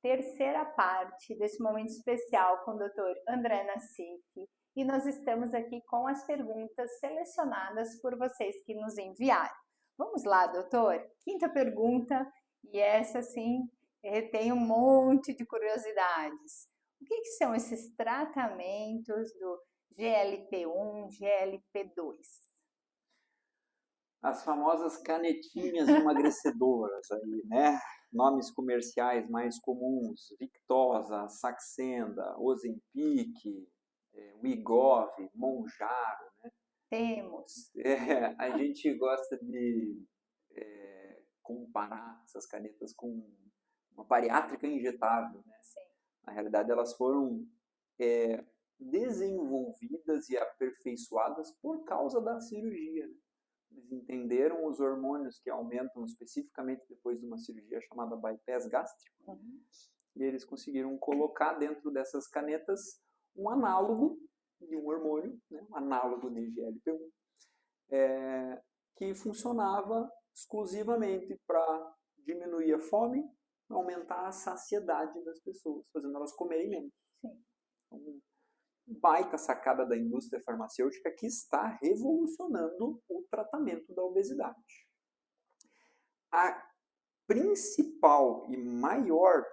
terceira parte desse momento especial com o Dr. André Nassif. E nós estamos aqui com as perguntas selecionadas por vocês que nos enviaram. Vamos lá, doutor? Quinta pergunta, e essa sim tem um monte de curiosidades. O que são esses tratamentos do GLP-1, GLP-2? As famosas canetinhas emagrecedoras aí, né? Nomes comerciais mais comuns: Victoza, Saxenda, Ozempic, Wegovy, Mounjaro, né? Temos. A gente gosta de comparar essas canetas com uma bariátrica injetável, né? Sim. Na realidade, elas foram desenvolvidas e aperfeiçoadas por causa da cirurgia, né? Eles entenderam os hormônios que aumentam especificamente depois de uma cirurgia chamada bypass gástrico, e eles conseguiram colocar dentro dessas canetas um análogo de um hormônio, né, um análogo de GLP-1, que funcionava exclusivamente para diminuir a fome, aumentar a saciedade das pessoas, fazendo elas comerem menos. Sim. Então, baita sacada da indústria farmacêutica que está revolucionando o tratamento da obesidade. A principal e maior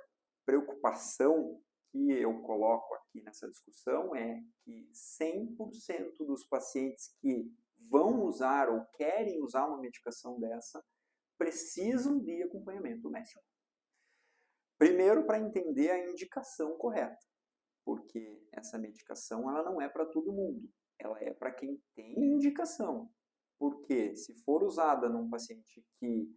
preocupação que eu coloco aqui nessa discussão é que 100% dos pacientes que vão usar ou querem usar uma medicação dessa precisam de acompanhamento médico. Primeiro, para entender a indicação correta, porque essa medicação ela não é para todo mundo, ela é para quem tem indicação. Porque se for usada num paciente que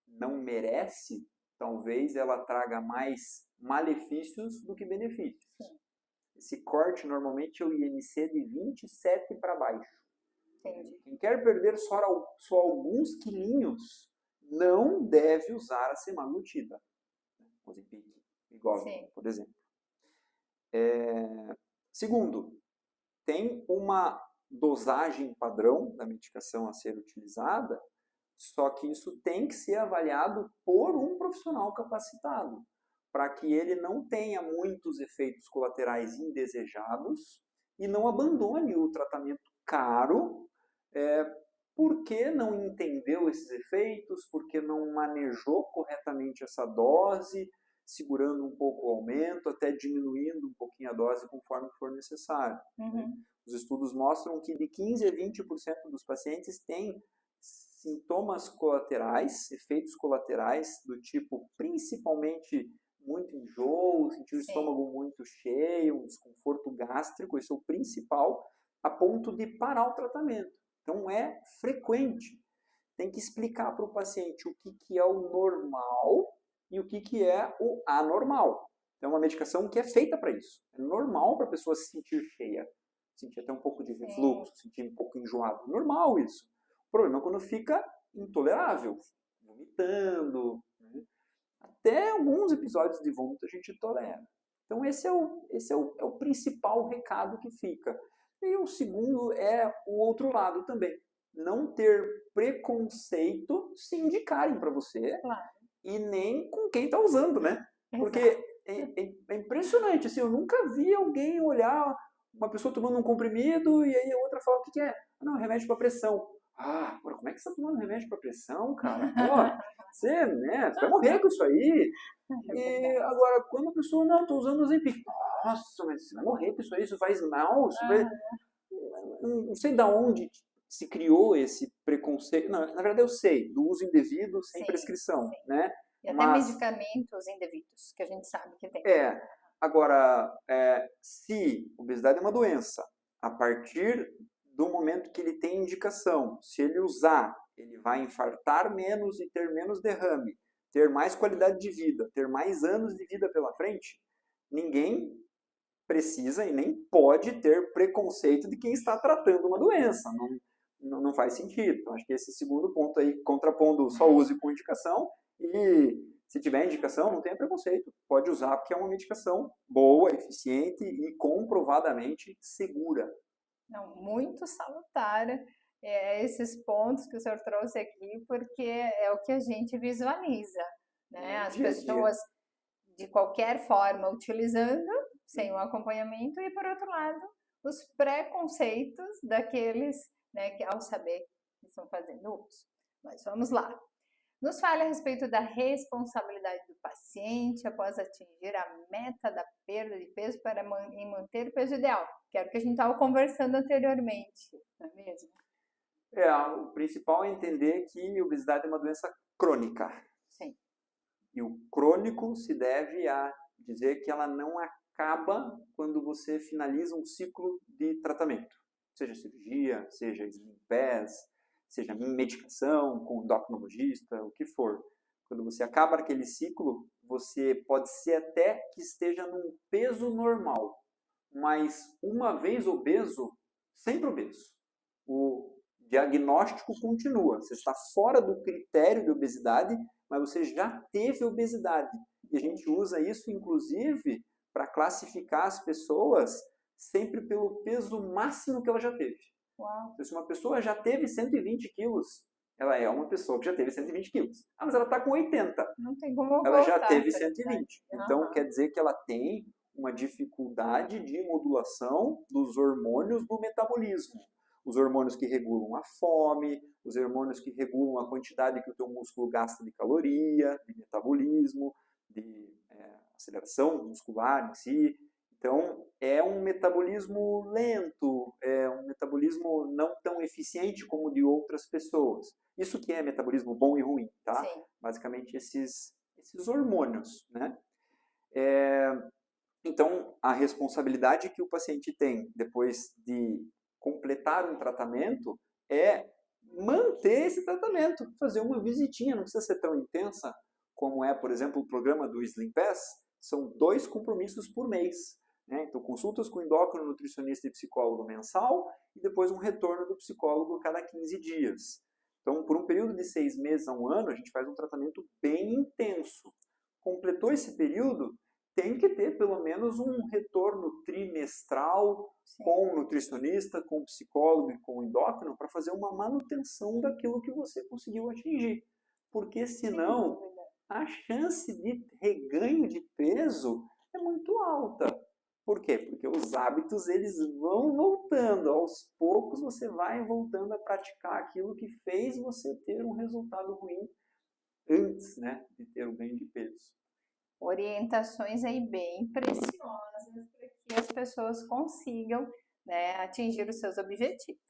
não merece, talvez ela traga mais malefícios do que benefícios. Sim. Esse corte normalmente é o IMC de 27 para baixo. Entendi. Quem quer perder só alguns quilinhos não deve usar a semaglutida, Ozempic, Wegovy, por exemplo. Segundo, tem uma dosagem padrão da medicação a ser utilizada, só que isso tem que ser avaliado por um profissional capacitado, para que ele não tenha muitos efeitos colaterais indesejados e não abandone o tratamento caro, porque não entendeu esses efeitos, porque não manejou corretamente essa dose, segurando um pouco o aumento, até diminuindo um pouquinho a dose conforme for necessário. Os estudos mostram que de 15% a 20% dos pacientes têm sintomas colaterais, efeitos colaterais do tipo, principalmente, muito enjoo, sentir o estômago muito cheio, um desconforto gástrico, esse é o principal, a ponto de parar o tratamento. Então é frequente. Tem que explicar para o paciente o que é o normal e o que é o anormal. Então é uma medicação que é feita para isso. É normal para a pessoa se sentir cheia, sentir até um pouco de refluxo, sentir um pouco enjoado. Normal isso. O problema é quando fica intolerável, vomitando, né? Até alguns episódios de vômito a gente tolera. Então esse é o principal recado que fica. E o segundo é o outro lado também. Não ter preconceito se indicarem para você, claro, e nem com quem está usando, né? Porque é impressionante, assim, eu nunca vi alguém olhar uma pessoa tomando um comprimido e aí a outra fala, o que é? Não, remédio para pressão. Ah, como é que você está tomando remédio para pressão, cara? Pô, você vai morrer com isso aí. E agora, quando a pessoa, não, estou usando o Ozempic. Nossa, mas você vai morrer com isso aí, isso faz mal, isso vai... Não sei de onde se criou esse preconceito. Não, na verdade eu sei, do uso indevido sem prescrição, né? E até medicamentos indevidos, que a gente sabe que tem. Agora, se obesidade é uma doença, a partir do momento que ele tem indicação, se ele usar, ele vai infartar menos e ter menos derrame, ter mais qualidade de vida, ter mais anos de vida pela frente, ninguém precisa e nem pode ter preconceito de quem está tratando uma doença. Não faz sentido. Então, acho que esse segundo ponto aí, contrapondo só use com indicação, e se tiver indicação, não tenha preconceito. Pode usar porque é uma medicação boa, eficiente e comprovadamente segura. Não, muito salutar esses pontos que o senhor trouxe aqui, porque é o que a gente visualiza, né? As pessoas de qualquer forma utilizando, sem o acompanhamento, e por outro lado, os preconceitos daqueles, né, que ao saber que estão fazendo uso. Mas vamos lá. Nos fale a respeito da responsabilidade do paciente após atingir a meta da perda de peso para manter o peso ideal, que era o que a gente estava conversando anteriormente, não é mesmo? O principal é entender que obesidade é uma doença crônica. Sim. E o crônico se deve a dizer que ela não acaba quando você finaliza um ciclo de tratamento. Seja cirurgia, seja Slim Pass, seja medicação com endocrinologista, o que for. Quando você acaba aquele ciclo, você pode ser até que esteja num peso normal, mas uma vez obeso, sempre obeso. O diagnóstico continua. Você está fora do critério de obesidade, mas você já teve obesidade. E a gente usa isso, inclusive, para classificar as pessoas sempre pelo peso máximo que ela já teve. Uau. Então, se uma pessoa já teve 120 quilos, ela é uma pessoa que já teve 120 quilos. Ah, mas ela está com 80. Não tem como ela já voltar, teve 120. Então, Uhum. quer dizer que ela tem uma dificuldade de modulação dos hormônios do metabolismo. Os hormônios que regulam a fome, os hormônios que regulam a quantidade que o teu músculo gasta de caloria, de metabolismo, de aceleração muscular em si. Então, é um metabolismo lento, é um metabolismo não tão eficiente como o de outras pessoas. Isso que é metabolismo bom e ruim, tá? Sim. Basicamente, esses hormônios, né? Então, a responsabilidade que o paciente tem depois de completar um tratamento é manter esse tratamento, fazer uma visitinha, não precisa ser tão intensa como é, por exemplo, o programa do Slim Pass, são 2 compromissos por mês. Né? Então, consultas com endócrino, nutricionista e psicólogo mensal e depois um retorno do psicólogo cada 15 dias. Então, por um período de 6 meses a 1 ano, a gente faz um tratamento bem intenso. Completou esse período, tem que ter pelo menos um retorno trimestral com o nutricionista, com o psicólogo e com o endócrino para fazer uma manutenção daquilo que você conseguiu atingir. Porque senão a chance de reganho de peso é muito alta. Por quê? Porque os hábitos eles vão voltando. Aos poucos você vai voltando a praticar aquilo que fez você ter um resultado ruim antes, né, de ter o ganho de peso. Orientações aí bem preciosas para que as pessoas consigam, né, atingir os seus objetivos.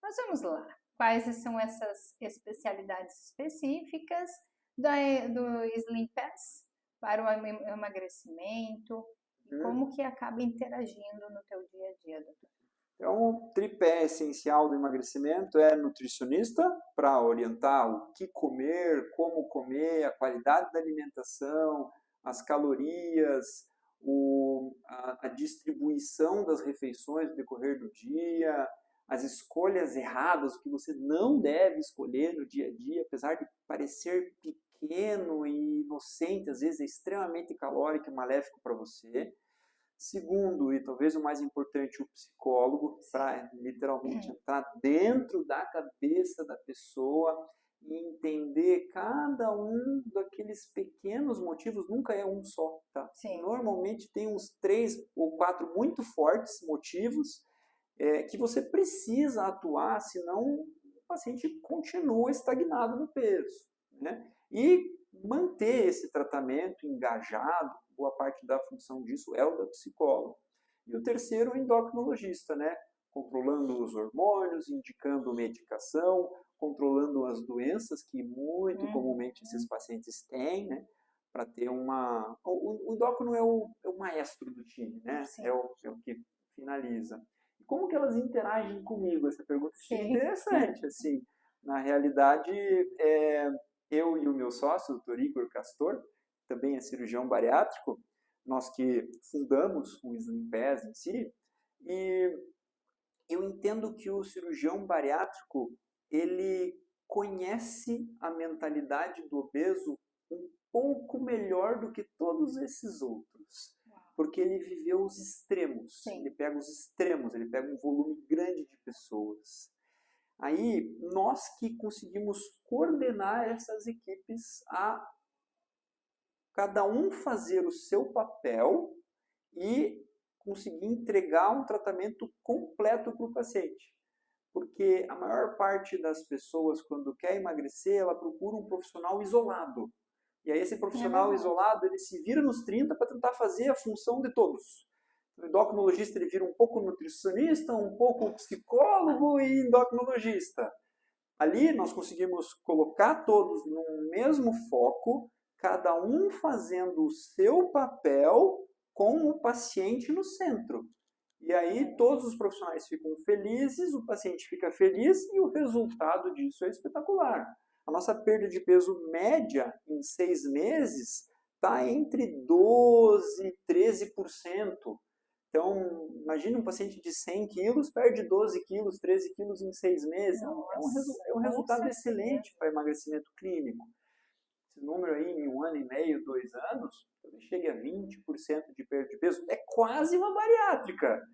Mas vamos lá. Quais são essas especialidades específicas do Slim Pass para o emagrecimento? E como que acaba interagindo no teu dia a dia, doutor? Então, o tripé essencial do emagrecimento é nutricionista, para orientar o que comer, como comer, a qualidade da alimentação, as calorias, a distribuição das refeições no decorrer do dia, as escolhas erradas, o que você não deve escolher no dia a dia, apesar de parecer pequeno e inocente, às vezes é extremamente calórico e maléfico para você. Segundo, e talvez o mais importante, o psicólogo, para literalmente entrar dentro da cabeça da pessoa e entender cada um daqueles pequenos motivos, nunca é um só, tá? Sim. Normalmente tem uns 3 ou 4 muito fortes motivos que você precisa atuar, senão o paciente continua estagnado no peso, né? E manter esse tratamento engajado, boa parte da função disso é o da psicóloga. E o terceiro, o endocrinologista, né? Controlando os hormônios, indicando medicação, controlando as doenças que muito comumente esses pacientes têm, né? Para ter uma... O endócrino é o maestro do time, né? É o que finaliza. E como que elas interagem comigo? Essa pergunta é interessante, assim. Na realidade, eu e o meu sócio, o Dr. Igor Castor, também é cirurgião bariátrico, nós que fundamos o Slim Pass em si, e eu entendo que o cirurgião bariátrico, ele conhece a mentalidade do obeso um pouco melhor do que todos esses outros, porque ele viveu os extremos. Sim. Ele pega os extremos, ele pega um volume grande de pessoas. Aí, nós que conseguimos coordenar essas equipes a cada um fazer o seu papel e conseguir entregar um tratamento completo para o paciente. Porque a maior parte das pessoas, quando quer emagrecer, ela procura um profissional isolado. E aí esse profissional isolado, ele se vira nos 30 para tentar fazer a função de todos. O endocrinologista, ele vira um pouco nutricionista, um pouco psicólogo e endocrinologista. Ali nós conseguimos colocar todos no mesmo foco, cada um fazendo o seu papel com o paciente no centro. E aí todos os profissionais ficam felizes, o paciente fica feliz e o resultado disso é espetacular. A nossa perda de peso média em 6 meses está entre 12% e 13%. Então, imagine um paciente de 100 quilos, perde 12 quilos, 13 quilos em 6 meses. É um resultado excelente para emagrecimento clínico. Esse número aí, em 1 ano e meio, 2 anos, talvez chegue a 20% de perda de peso. É quase uma bariátrica.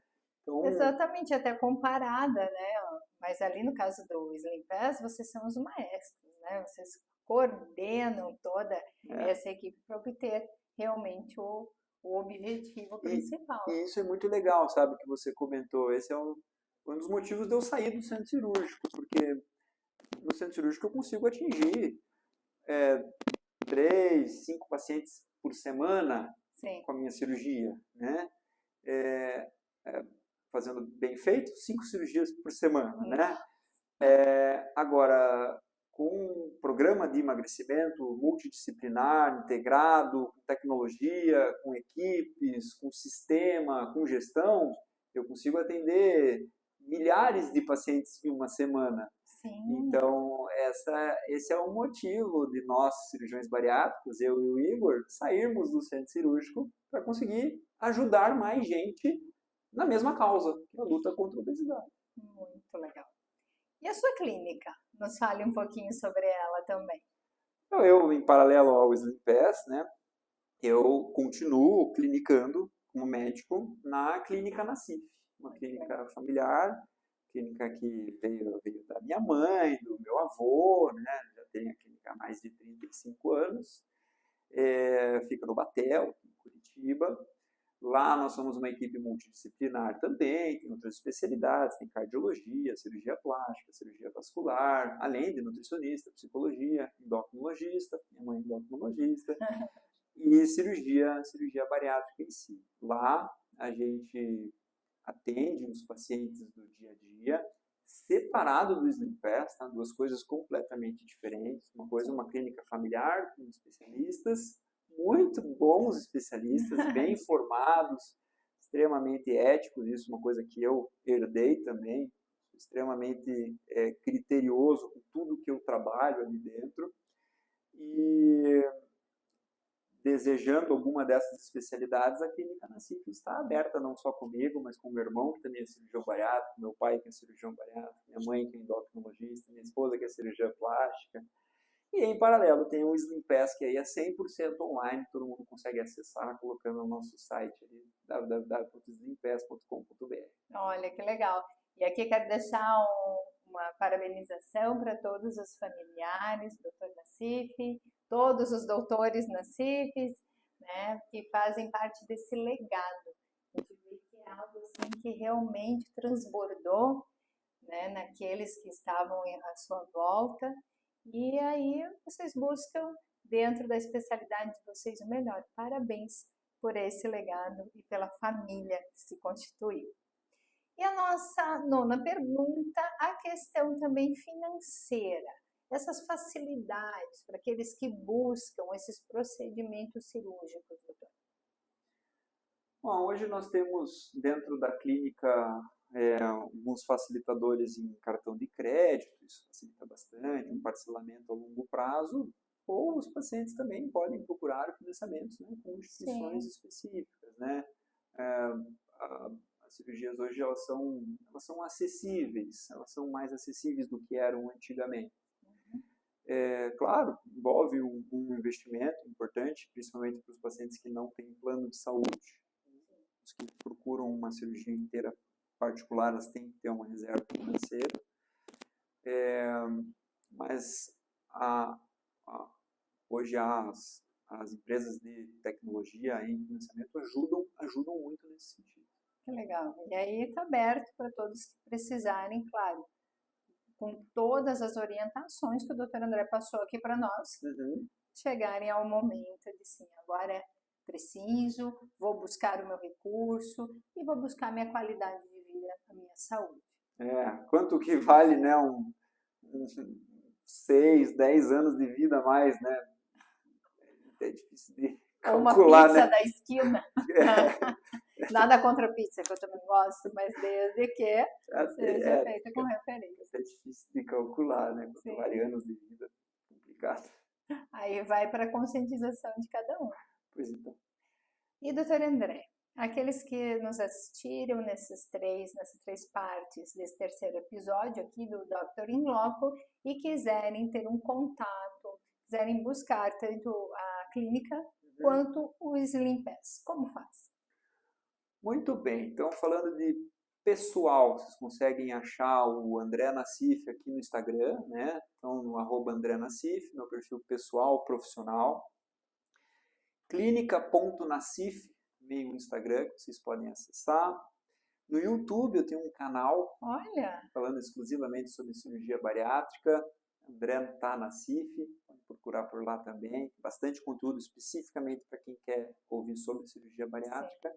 Então, exatamente, até comparada, né? Mas ali no caso do Slim Pass, vocês são os maestros, né? Vocês coordenam toda essa equipe para obter realmente o objetivo principal. E isso é muito legal, sabe, que você comentou. Esse é um dos motivos de eu sair do centro cirúrgico, porque no centro cirúrgico eu consigo atingir 3, 5 pacientes por semana com a minha cirurgia, né? Fazendo bem feito, 5 cirurgias por semana, né? Agora, com um programa de emagrecimento multidisciplinar, integrado, com tecnologia, com equipes, com sistema, com gestão, eu consigo atender milhares de pacientes em uma semana. Sim. Então, esse é o motivo de nós, cirurgiões bariátricos, eu e o Igor, sairmos do centro cirúrgico para conseguir ajudar mais gente na mesma causa, que é a luta contra a obesidade. Muito legal. E a sua clínica? Nos fale um pouquinho sobre ela também. Eu, em paralelo ao Slim Pass, né, eu continuo clinicando como médico na clínica Nassif, uma clínica familiar, clínica que veio da minha mãe, do meu avô, né, já tenho a clínica há mais de 35 anos, fica no Batel, em Curitiba. Lá nós somos uma equipe multidisciplinar também, tem outras especialidades, tem cardiologia, cirurgia plástica, cirurgia vascular, além de nutricionista, psicologia, endocrinologista, minha mãe é endocrinologista, e cirurgia bariátrica em si. Lá a gente atende os pacientes do dia a dia, separado do Slim Pass, tá? Duas coisas completamente diferentes. Uma coisa é uma clínica familiar com especialistas, muito bons especialistas, bem formados, extremamente éticos, isso é uma coisa que eu herdei também, extremamente criterioso com tudo que eu trabalho ali dentro, e desejando alguma dessas especialidades, a clínica Nassif está aberta não só comigo, mas com meu irmão, que também é cirurgião bariátrico, meu pai, que é cirurgião bariátrico, minha mãe, que é endocrinologista, minha esposa, que é cirurgiã plástica. E em paralelo tem o Slim Pass, que aí é 100% online, todo mundo consegue acessar colocando no nosso site ali, www.slimpass.com.br. Olha, que legal. E aqui quero deixar uma parabenização para todos os familiares do Dr. Nassif, todos os doutores Nassif, né, que fazem parte desse legado. A gente vê que é algo assim que realmente transbordou, né, naqueles que estavam à sua volta. E aí vocês buscam, dentro da especialidade de vocês, o melhor. Parabéns por esse legado e pela família que se constituiu. E a nossa nona pergunta, a questão também financeira. Essas facilidades para aqueles que buscam esses procedimentos cirúrgicos, doutor. Bom, hoje nós temos dentro da clínica alguns facilitadores em cartão de crédito, isso facilita bastante, um parcelamento a longo prazo, ou os pacientes também podem procurar financiamentos, né, com instituições específicas, né? As cirurgias hoje elas são acessíveis, elas são mais acessíveis do que eram antigamente. Claro, envolve um investimento importante, principalmente para os pacientes que não têm plano de saúde. Os que procuram uma cirurgia inteira particular, elas têm que ter uma reserva financeira. Mas hoje as as empresas de tecnologia em financiamento ajudam muito nesse sentido. Que legal. E aí está aberto para todos que precisarem, claro, com todas as orientações que o Dr. André passou aqui para nós, chegarem ao momento de sim, agora preciso, vou buscar o meu recurso e vou buscar a minha qualidade de vida, a minha saúde. Quanto que vale, né, 6, 10 anos de vida a mais, né? É difícil de calcular, ou uma pizza, né? Da esquina. Nada contra a pizza, que eu também gosto, mas desde que seja feita com referência. É difícil de calcular, né? Quanto vale anos de vida, complicado. Aí vai para a conscientização de cada um. Pois então. E, doutor André, aqueles que nos assistiram nessas três partes desse terceiro episódio aqui do Dr. In Loco e quiserem ter um contato, quiserem buscar tanto a clínica quanto o Slim Pass, como faz? Muito bem, então falando de pessoal, vocês conseguem achar o André Nassif aqui no Instagram, né? Então no @AndréNassif, meu perfil pessoal, profissional. Clínica.nassif, meio Instagram, que vocês podem acessar. No YouTube eu tenho um canal falando exclusivamente sobre cirurgia bariátrica, André Nassif, pode procurar por lá também, bastante conteúdo especificamente para quem quer ouvir sobre cirurgia bariátrica. Sim.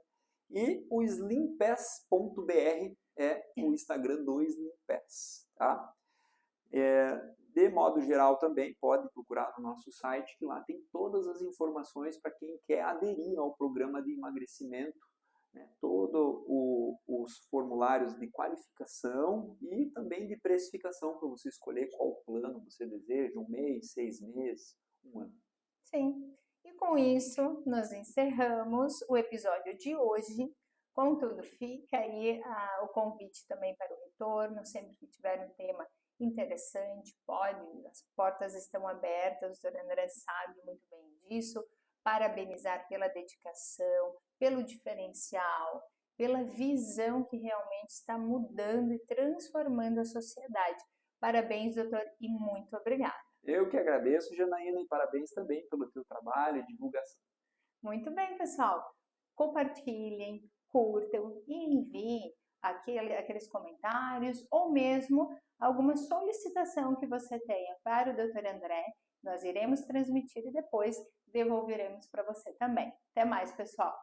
E o slimpass.br é o Instagram do Slimpass, tá? De modo geral também pode procurar no nosso site, que lá tem todas as informações para quem quer aderir ao programa de emagrecimento, né? Todos os formulários de qualificação e também de precificação para você escolher qual plano você deseja, 1 mês, 6 meses, 1 ano. Sim. E com isso, nós encerramos o episódio de hoje. Contudo, fica aí o convite também para o retorno, sempre que tiver um tema interessante, as portas estão abertas, o Dr. André sabe muito bem disso. Parabenizar pela dedicação, pelo diferencial, pela visão que realmente está mudando e transformando a sociedade. Parabéns, doutor, e muito obrigada. Eu que agradeço, Janaína, e parabéns também pelo teu trabalho e divulgação. Muito bem, pessoal. Compartilhem, curtam e enviem aqueles comentários ou mesmo alguma solicitação que você tenha para o Dr. André. Nós iremos transmitir e depois devolveremos para você também. Até mais, pessoal!